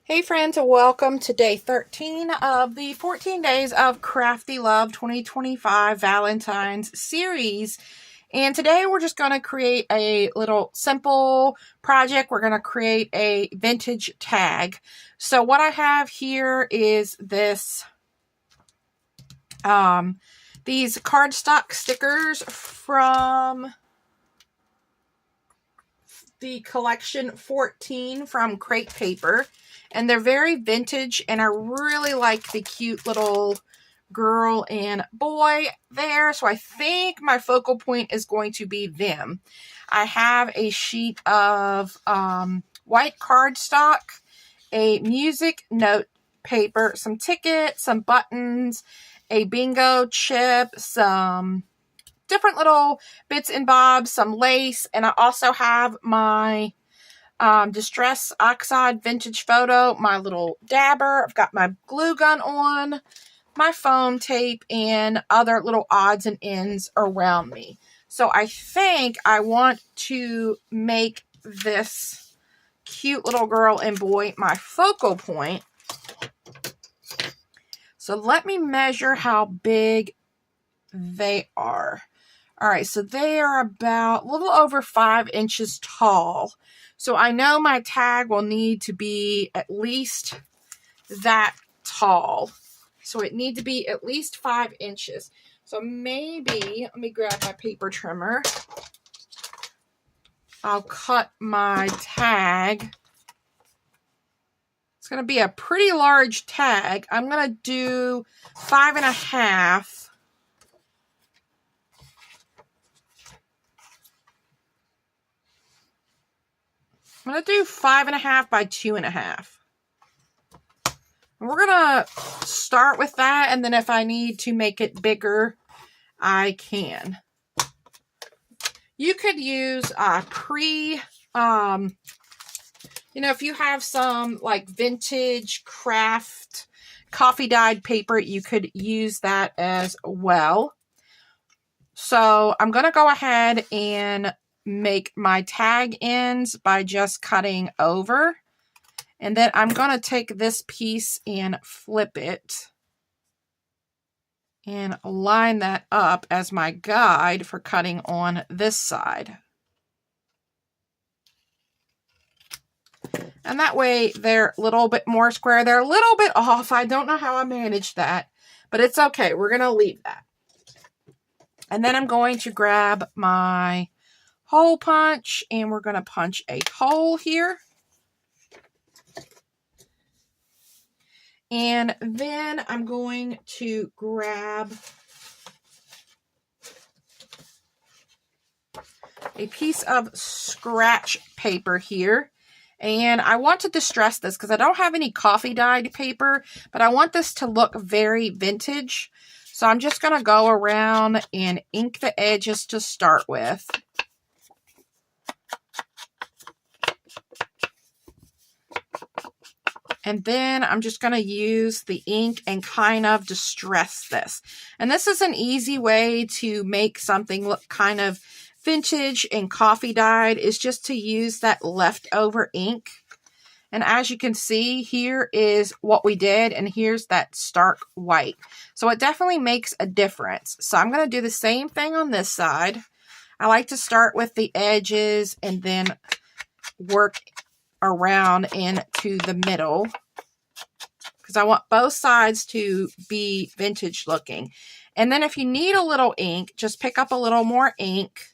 Hey friends, welcome to day 13 of the 14 days of Crafty Love 2025 Valentine's series. And today we're just going to create a little simple project. We're going to create a vintage tag. So what I have here is this, these cardstock stickers from the collection 14 from Crate Paper. And they're very vintage, and I really like the cute little girl and boy there. So I think my focal point is going to be them. I have a sheet of white cardstock, a music note paper, some tickets, some buttons, a bingo chip, some different little bits and bobs, some lace, and I also have my Distress Oxide Vintage Photo, my little dabber. I've got my glue gun on, my foam tape, and other little odds and ends around me. So I think I want to make this cute little girl and boy my focal point. So let me measure how big they are. All right, so they are about a little over 5 inches tall. So I know my tag will need to be at least that tall. So it needs to be at least 5 inches. So maybe, let me grab my paper trimmer. I'll cut my tag. It's going to be a pretty large tag. I'm going to do 5.5. I'm going to do 5.5 by 2.5. We're going to start with that, and then if I need to make it bigger, I can. You could use if you have some like vintage craft coffee dyed paper, you could use that as well. So I'm going to go ahead and make my tag ends by just cutting over, and then I'm going to take this piece and flip it and line that up as my guide for cutting on this side. And that way they're a little bit more square. They're a little bit off. I don't know how I managed that, but it's okay. We're going to leave that. And then I'm going to grab my hole punch, and we're going to punch a hole here. And then I'm going to grab a piece of scratch paper here. And I want to distress this because I don't have any coffee dyed paper, but I want this to look very vintage. So I'm just going to go around and ink the edges to start with. And then I'm just going to use the ink and kind of distress this. And this is an easy way to make something look kind of vintage and coffee dyed, is just to use that leftover ink. And as you can see, here is what we did, and here's that stark white. So it definitely makes a difference. So I'm going to do the same thing on this side. I like to start with the edges and then work around into the middle, because I want both sides to be vintage looking. And then if you need a little ink, just pick up a little more ink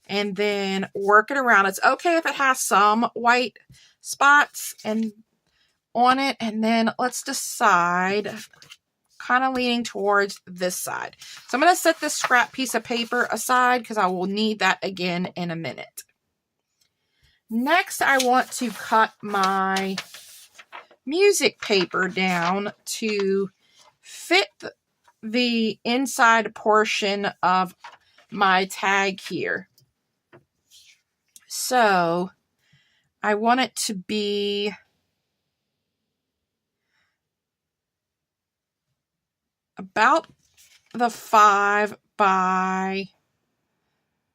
and then work it around. It's okay if it has some white spots and on it. And then let's decide, kind of leaning towards this side. So I'm going to set this scrap piece of paper aside because I will need that again in a minute. Next, I want to cut my music paper down to fit the inside portion of my tag here. So I want it to be about the 5 by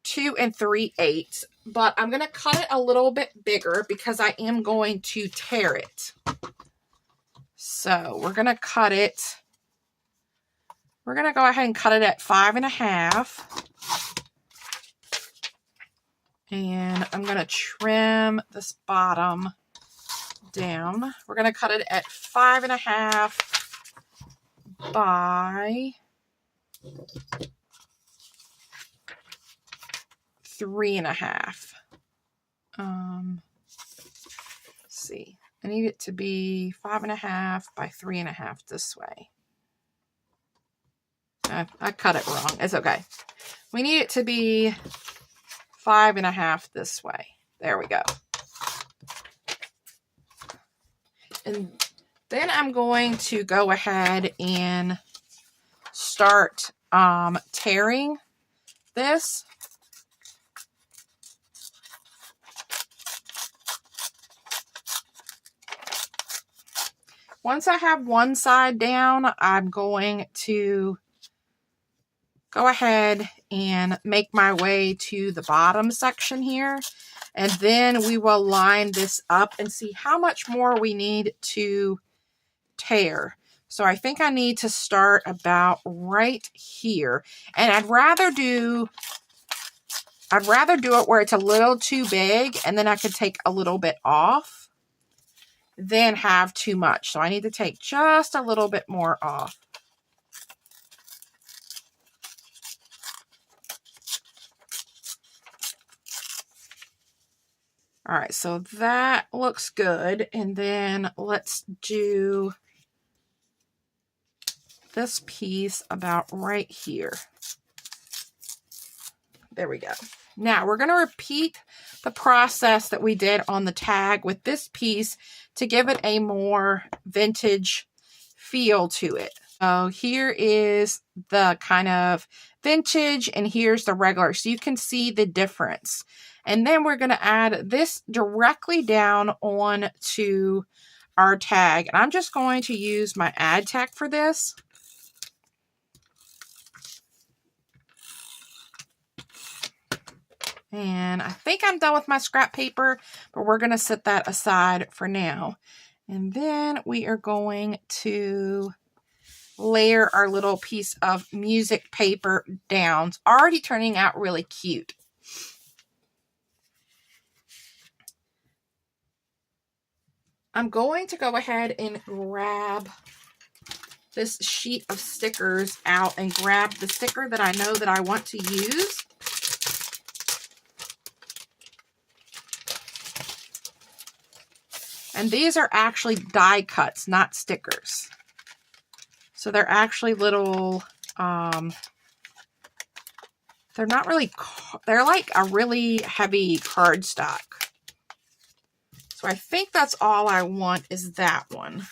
2 3/8, but I'm going to cut it a little bit bigger because I am going to tear it. So we're going to cut it. We're going to go ahead and cut it at 5.5. And I'm going to trim this bottom down. We're going to cut it at 5.5 by 3.5. Let's see. I need it to be 5.5 by 3.5 this way. I cut it wrong. It's okay. We need it to be 5.5 this way. There we go. And then I'm going to go ahead and start tearing this. Once I have one side down, I'm going to go ahead and make my way to the bottom section here. And then we will line this up and see how much more we need to tear. So I think I need to start about right here. And I'd rather do it where it's a little too big and then I could take a little bit off than have too much. So I need to take just a little bit more off. All right, so that looks good. And then let's do this piece about right here. There we go. Now we're going to repeat the process that we did on the tag with this piece to give it a more vintage feel to it. So here is the kind of vintage and here's the regular. So you can see the difference. And then we're going to add this directly down on to our tag. And I'm just going to use my ad tag for this. And I think I'm done with my scrap paper, but we're going to set that aside for now. And then we are going to layer our little piece of music paper down. It's already turning out really cute. I'm going to go ahead and grab this sheet of stickers out and grab the sticker that I know that I want to use. And these are actually die cuts, not stickers. So they're actually little, they're not really, they're like a really heavy cardstock. So I think that's all I want is that one.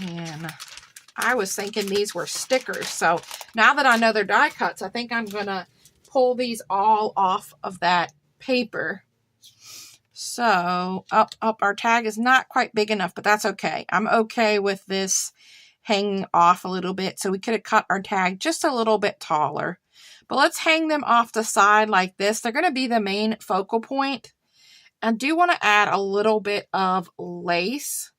And I was thinking these were stickers. So now that I know they're die cuts, I think I'm going to pull these all off of that paper. So up our tag is not quite big enough, but that's okay. I'm okay with this hanging off a little bit. So we could have cut our tag just a little bit taller. But let's hang them off the side like this. They're going to be the main focal point. I do want to add a little bit of lace.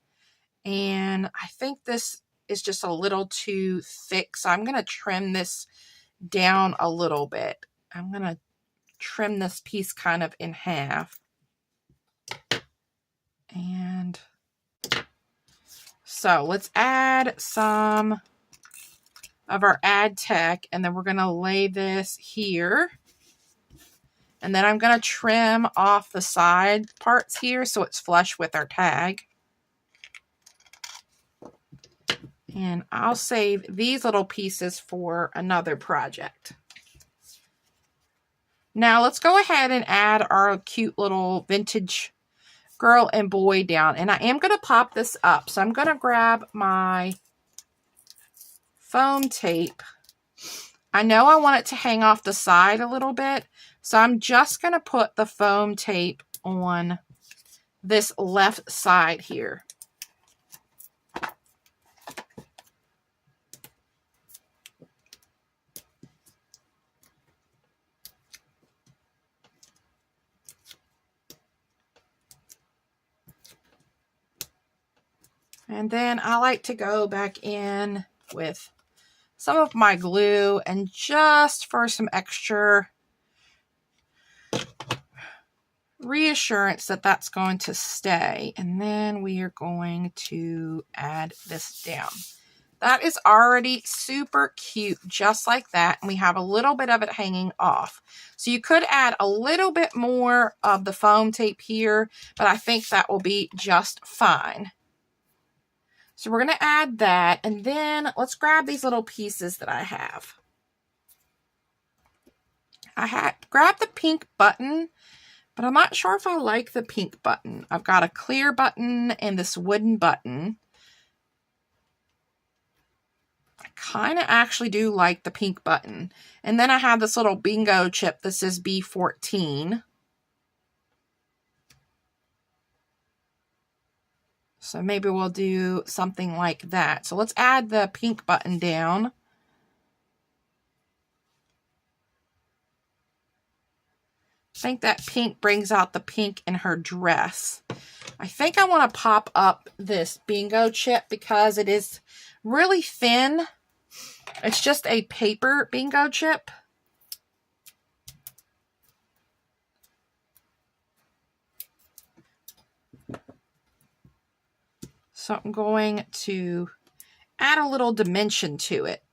And I think this is just a little too thick. So I'm going to trim this down a little bit. I'm going to trim this piece kind of in half. And so let's add some of our ad tech, and then we're going to lay this here. And then I'm going to trim off the side parts here so it's flush with our tag. And I'll save these little pieces for another project. Now let's go ahead and add our cute little vintage girl and boy down. And I am going to pop this up. So I'm going to grab my foam tape. I know I want it to hang off the side a little bit. So I'm just going to put the foam tape on this left side here. And then I like to go back in with some of my glue, and just for some extra reassurance that that's going to stay. And then we are going to add this down. That is already super cute, just like that. And we have a little bit of it hanging off. So you could add a little bit more of the foam tape here, but I think that will be just fine. So we're going to add that, and then let's grab these little pieces that I have. Grabbed the pink button, but I'm not sure if I like the pink button. I've got a clear button and this wooden button. I kind of actually do like the pink button. And then I have this little bingo chip. This is B14. So maybe we'll do something like that. So let's add the pink button down. I think that pink brings out the pink in her dress. I think I want to pop up this bingo chip because it is really thin. It's just a paper bingo chip. So I'm going to add a little dimension to it.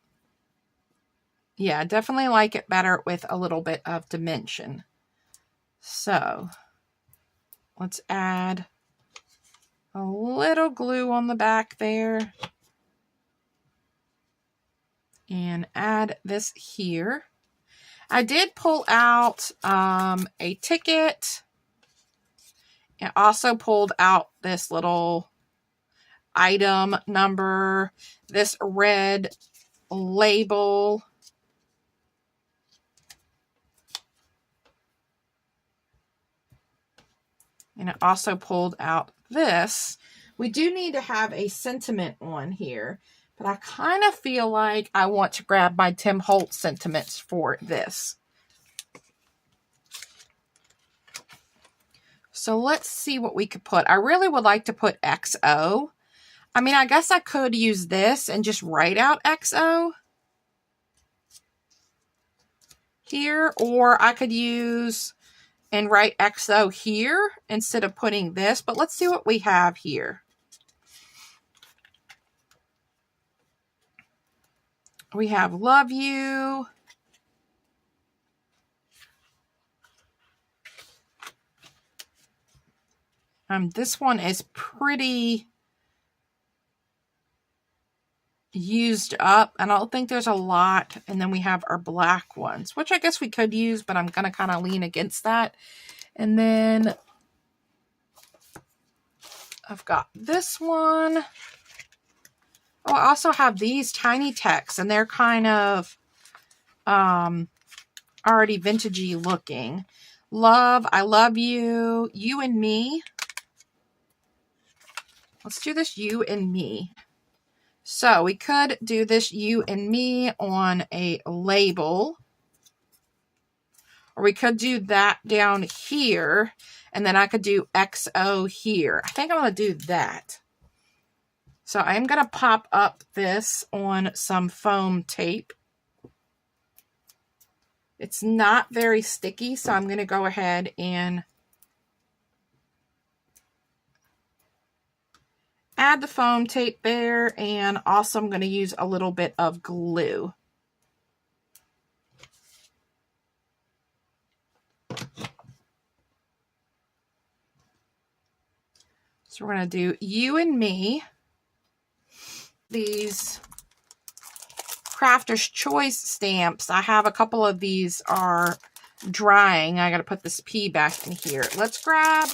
Yeah, definitely like it better with a little bit of dimension. So let's add a little glue on the back there. And add this here. I did pull out a ticket. I also pulled out this little item number, this red label. And I also pulled out this. We do need to have a sentiment one here, but I kind of feel like I want to grab my Tim Holtz sentiments for this. So let's see what we could put. I really would like to put XO. I mean, I guess I could use this and just write out XO here, or I could use and write XO here instead of putting this, but let's see what we have here. We have love you. This one is pretty used up. I don't think there's a lot. And then we have our black ones, which I guess we could use, but I'm going to kind of lean against that. And then I've got this one. Oh, I also have these tiny texts, and they're kind of already vintagey looking. Love, I love you, you and me. Let's do this you and me. So we could do this you and me on a label. Or we could do that down here. And then I could do XO here. I think I'm going to do that. So I'm going to pop up this on some foam tape. It's not very sticky, so I'm going to go ahead and add the foam tape there, and also I'm going to use a little bit of glue. So we're going to do you and me. These Crafter's Choice stamps, I have a couple of these are drying. I got to put this P back in here. Let's grab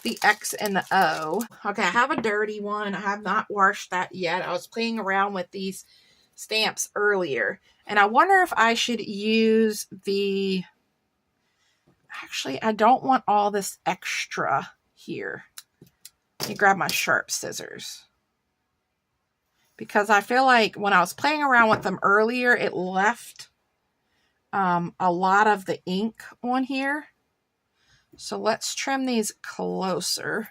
the X and the O. Okay, I have a dirty one. I have not washed that yet. I was playing around with these stamps earlier, and I wonder if I should use the... Actually, I don't want all this extra here. Let me grab my sharp scissors. Because I feel like when I was playing around with them earlier, it left a lot of the ink on here. So let's trim these closer.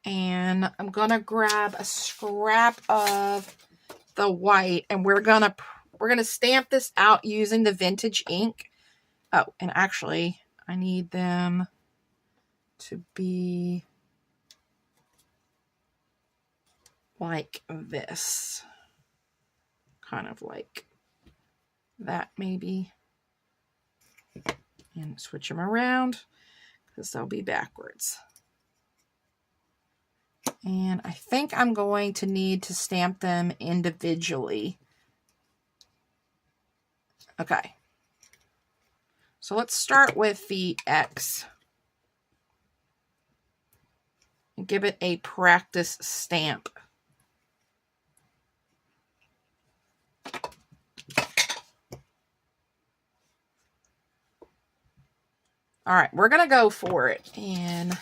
And I'm going to grab a scrap of the white, and we're going to stamp this out using the vintage ink. Oh, and actually I need them to be like this. Kind of like that maybe. And switch them around because they'll be backwards. And I think I'm going to need to stamp them individually. Okay. So let's start with the X. And give it a practice stamp. All right, we're going to go for it. And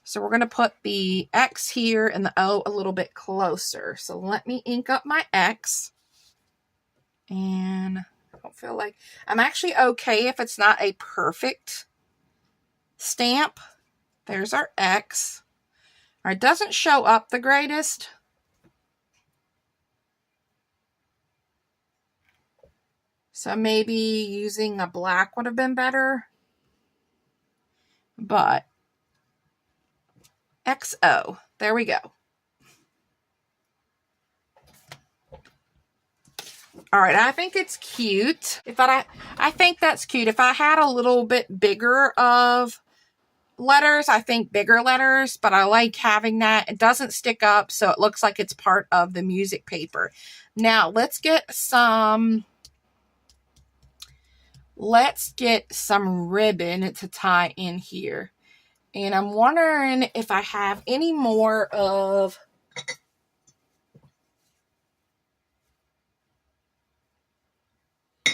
so we're going to put the X here and the O a little bit closer. So let me ink up my X. And I don't feel like I'm actually okay if it's not a perfect stamp. There's our X. All right, it doesn't show up the greatest. So maybe using a black would have been better. But XO, there we go. All right, I think it's cute. I think that's cute. If I had a little bit bigger of letters, I think bigger letters, but I like having that. It doesn't stick up, so it looks like it's part of the music paper. Now, let's get some ribbon to tie in here. And I'm wondering if I have any more of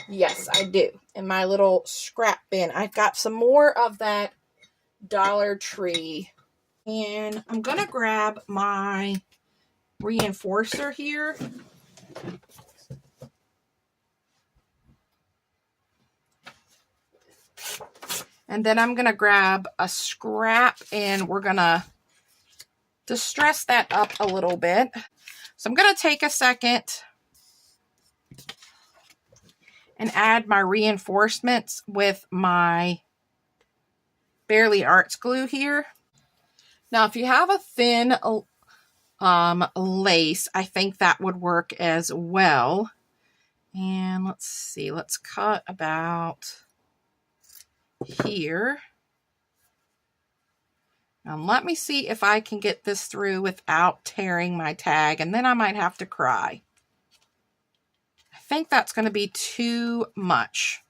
yes, I do. In my little scrap bin, I've got some more of that Dollar Tree. And I'm going to grab my reinforcer here. And then I'm going to grab a scrap and we're going to distress that up a little bit. So I'm going to take a second and add my reinforcements with my Barely Arts glue here. Now, if you have a thin lace, I think that would work as well. And let's see, let's cut about here. Now let me see if I can get this through without tearing my tag, and then I might have to cry. I think that's going to be too much.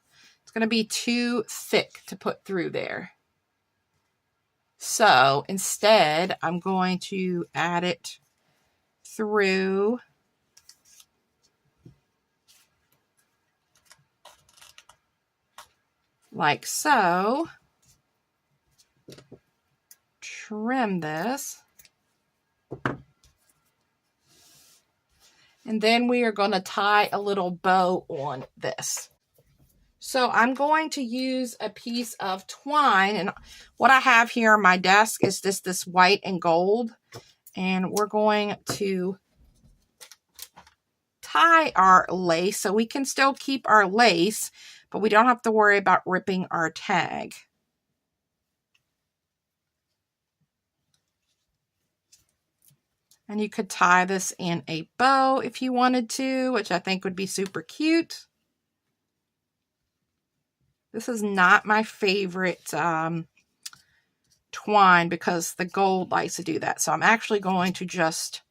It's going to be too thick to put through there. So instead, I'm going to add it through like so. Trim this. And then we are going to tie a little bow on this. So I'm going to use a piece of twine, and what I have here on my desk is this white and gold, and we're going to tie our lace so we can still keep our lace, but we don't have to worry about ripping our tag. And you could tie this in a bow if you wanted to, which I think would be super cute. This is not my favorite twine because the gold likes to do that. So I'm actually going to just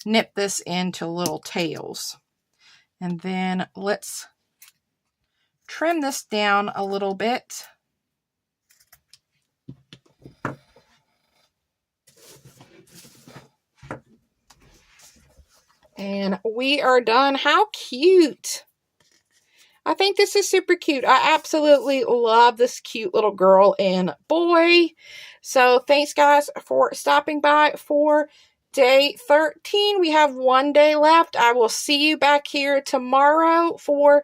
knit this into little tails. And then let's trim this down a little bit. And we are done. How cute! I think this is super cute. I absolutely love this cute little girl and boy. So thanks guys for stopping by for day 13. We have one day left. I will see you back here tomorrow for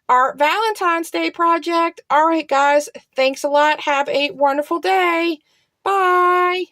our Valentine's Day project. All right guys, thanks a lot. Have a wonderful day. Bye.